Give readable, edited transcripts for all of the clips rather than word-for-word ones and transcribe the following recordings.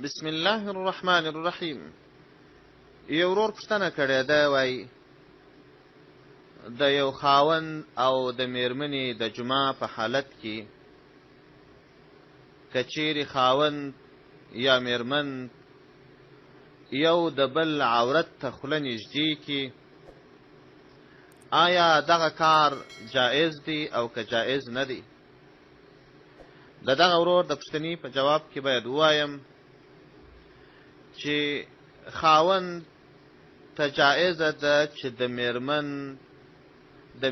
بسم الله الرحمن الرحیم. یو ورور پوښتنه کړې ده، وایي د یو خاوند او د میرمنې د جماع په حالت کې که چیرې خاوند یا میرمن یو د بل عورت ته خوله نږدې کړي، آیا دغه کار جایز دی او که جایز نه دی؟ د دغه ورور د پوښتنې په جواب کې باید ووایم چې خاوند ته جایزه ده چې د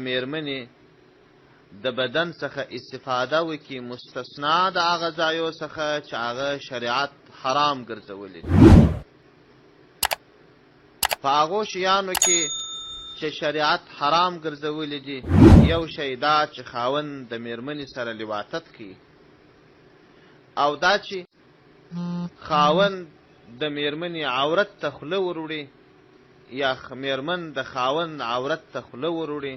میرمنې د بدن څخه استفاده وکړي، مستثنا د هغه ځایو څخه چې هغه شریعت حرام ګرځولي دي. په هغو شیانو کې چې شریعت حرام ګرځولي دي، یو شی دا چې خاوند د میرمنې سره لواطت کوي، او دا چې خاوند د میرمنې عورت ته خوله وروړي یا میرمن د خاوند عورت ته خوله وروړي.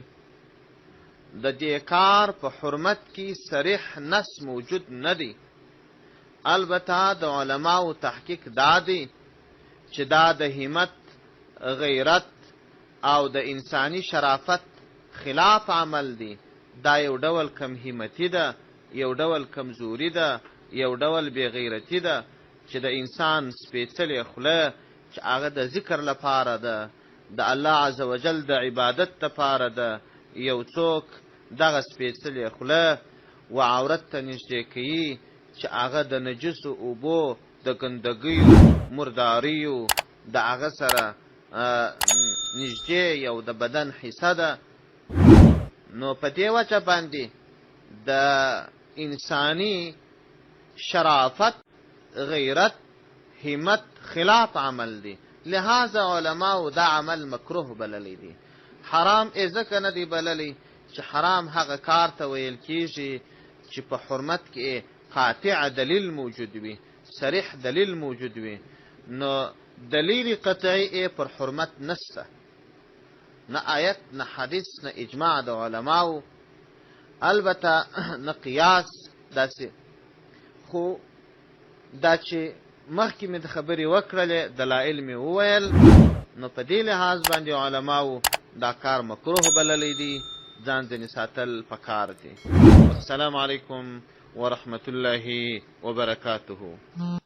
د دې کار په حرمت کې صریح نص موجود نه دی. البته د علماو تحقیق دا دی چې دا د همت، غیرت او د انساني شرافت خلاف عمل دی. دا یو ډول کم همتی ده، یو ډول کمزوري ده، یو ډول بې غیرتي ده چې د انسان سپېڅلې خوله چې هغه د ذکر لپاره ده، د الله عز وجل د عبادت لپاره ده، یو څوک دغه سپېڅلې خوله و عورت ته نږدې کوي چې هغه د نجسو اوبو، د ګندګیو، مرداریو د هغه سره نږدې یو د بدن حصه ده. نو په دې وجه باندې د انساني شرافت، غیرت، همت خلاف عمل دی. لہذا علماو دا عمل مکروه بللی دی. حرام ځکه نه دی بللی چې حرام هغه کار ته ویل کیږي چې په حرمت کې قاطع دلیل موجود وي، صریح دلیل موجود وي. نو دلیل قطعی پر حرمت نشته، نه آیت، نه حدیث، نه اجماع د علماو، البته نه قیاس. داسې خو دا چې مخکې مې د خبرې وکړلې، دلایل مې وویل، نو په دې لحاظ باندې علماو دا کار مکروه بللی دی، ځان ځینې ساتل پکار دی. السلام علیکم ورحمة الله وبرکاته.